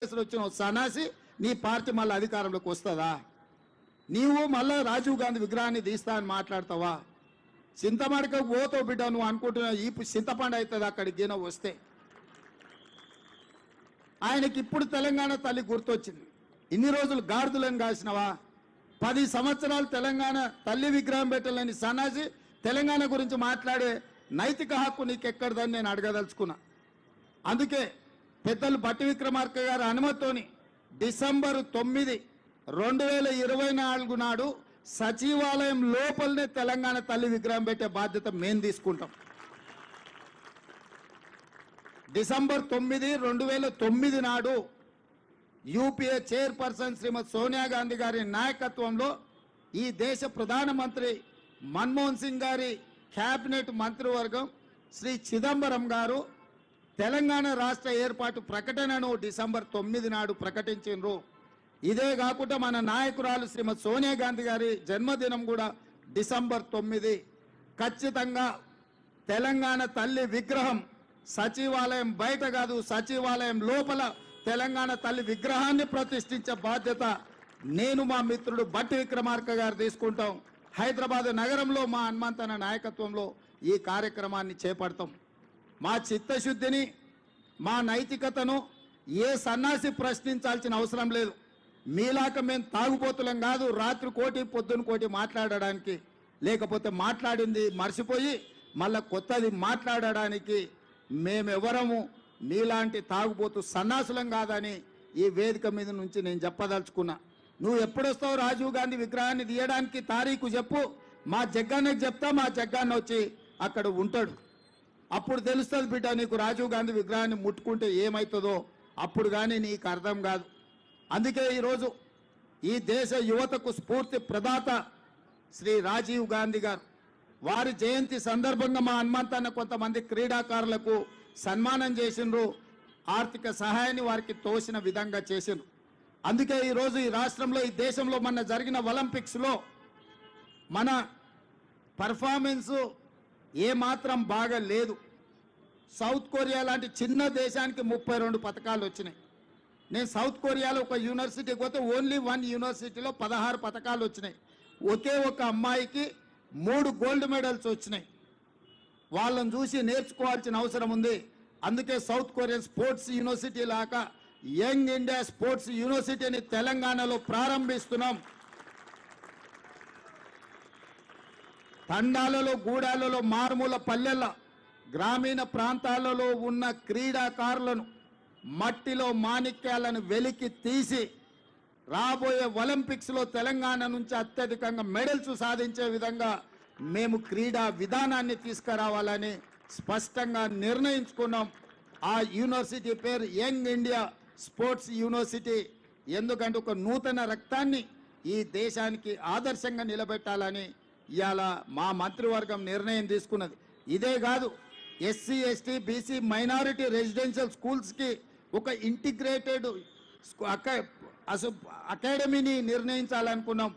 వచ్చిన సన్నాసి నీ పార్టీ మళ్ళీ అధికారంలోకి వస్తుందా? నీవు మళ్ళీ రాజీవ్ గాంధీ విగ్రహాన్ని తీస్తా అని మాట్లాడతావా? చింతమడక పోతావు బిడ్డ, నువ్వు అనుకుంటున్నా ఈ చింతపండు అవుతుంది అక్కడికి గిన వస్తే. ఆయనకి ఇప్పుడు తెలంగాణ తల్లి గుర్తొచ్చింది. ఇన్ని రోజులు గాడిదలను కాసినవా? 10 సంవత్సరాలు తెలంగాణ తల్లి విగ్రహం పెట్టలేని సన్నాసి తెలంగాణ గురించి మాట్లాడే నైతిక హక్కు నీకెక్కడదని నేను అడగదలుచుకున్నా. అందుకే పెద్దలు బట్టి విక్రమార్క గారి అనుమతితోని డిసెంబర్ 9, 2024 నాడు సచివాలయం లోపలనే తెలంగాణ తల్లి విగ్రహం పెట్టే బాధ్యత మేము తీసుకుంటాం. డిసెంబర్ 9, 2009 నాడు యూపీఏ చైర్పర్సన్ శ్రీమతి సోనియా గాంధీ గారి నాయకత్వంలో ఈ దేశ ప్రధానమంత్రి మన్మోహన్ సింగ్ గారి క్యాబినెట్ మంత్రివర్గం శ్రీ చిదంబరం గారు తెలంగాణ రాష్ట్ర ఏర్పాటు ప్రకటనను డిసెంబర్ 9 నాడు ప్రకటించారు. ఇదే కాకుండా మన నాయకురాలు శ్రీమతి సోనియా గాంధీ గారి జన్మదినం కూడా డిసెంబర్ 9. ఖచ్చితంగా తెలంగాణ తల్లి విగ్రహం సచివాలయం బయట కాదు, సచివాలయం లోపల తెలంగాణ తల్లి విగ్రహాన్ని ప్రతిష్ఠించే బాధ్యత నేను మా మిత్రుడు బట్టి విక్రమార్క గారు తీసుకుంటాం. హైదరాబాద్ నగరంలో మా హనుమంతన నాయకత్వంలో ఈ కార్యక్రమాన్ని చేపడతాం. మా చిత్తశుద్ధిని, మా నైతికతను ఏ సన్నాసి ప్రశ్నించాల్సిన అవసరం లేదు. మీలాక మేము తాగుబోతులం కాదు, రాత్రి కోటి పొద్దున కోటి మాట్లాడడానికి, లేకపోతే మాట్లాడింది మర్చిపోయి మళ్ళా కొత్తది మాట్లాడడానికి మేమెవరము మీలాంటి తాగుబోతు సన్నాసులం కాదని ఈ వేదిక మీద నుంచి నేను చెప్పదలుచుకున్నా. నువ్వు ఎప్పుడొస్తావు రాజీవ్ గాంధీ విగ్రహాన్ని తీయడానికి? తారీఖు చెప్పు, మా జగ్గాన్నకి చెప్తా, మా జగ్గాన్న వచ్చి అక్కడ ఉంటాడు. అప్పుడు తెలుస్తుంది బిడ్డ, నీకు రాజీవ్ గాంధీ విగ్రహాన్ని ముట్టుకుంటే ఏమవుతుందో అప్పుడు కానీ నీకు అర్థం కాదు. అందుకే ఈరోజు ఈ దేశ యువతకు స్ఫూర్తి ప్రదాత శ్రీ రాజీవ్ గాంధీ గారు వారి జయంతి సందర్భంగా మా హనుమంతన్న కొంతమంది క్రీడాకారులకు సన్మానం చేసిండ్రు, ఆర్థిక సహాయాన్ని వారికి తోసిన విధంగా చేసిండ్రు. అందుకే ఈరోజు ఈ రాష్ట్రంలో, ఈ దేశంలో మన జరిగిన ఒలింపిక్స్లో మన పర్ఫార్మెన్స్ ఏమాత్రం బాగా లేదు. సౌత్ కొరియా లాంటి చిన్న దేశానికి 32 పథకాలు వచ్చినాయి. నేను సౌత్ కొరియాలో ఒక యూనివర్సిటీకి పోతే ఓన్లీ 1 యూనివర్సిటీలో 16 పథకాలు వచ్చినాయి. ఒకే ఒక అమ్మాయికి 3 గోల్డ్ మెడల్స్ వచ్చినాయి. వాళ్ళని చూసి నేర్చుకోవాల్సిన అవసరం ఉంది. అందుకే సౌత్ కొరియన్ స్పోర్ట్స్ యూనివర్సిటీ లాగా యంగ్ ఇండియా స్పోర్ట్స్ యూనివర్సిటీని తెలంగాణలో ప్రారంభిస్తున్నాం. తండాలలో, గూడాలలో, మారుమూల పల్లెల, గ్రామీణ ప్రాంతాలలో ఉన్న క్రీడాకారులను మట్టిలో మాణిక్యాలను వెలికి తీసి రాబోయే ఒలింపిక్స్లో తెలంగాణ నుంచి అత్యధికంగా మెడల్స్ సాధించే విధంగా మేము క్రీడా విధానాన్ని తీసుకురావాలని స్పష్టంగా నిర్ణయించుకున్నాం. ఆ యూనివర్సిటీ పేరు యంగ్ ఇండియా స్పోర్ట్స్ యూనివర్సిటీ. ఎందుకంటే ఒక నూతన రక్తాన్ని ఈ దేశానికి ఆదర్శంగా నిలబెట్టాలని ఇవాళ మా మంత్రివర్గం నిర్ణయం తీసుకున్నది. ఇదే కాదు, SC, ST, BC, minority residential స్కూల్స్కి ఒక ఇంటిగ్రేటెడ్ అకాడమీని నిర్ణయించాలనుకున్నాం.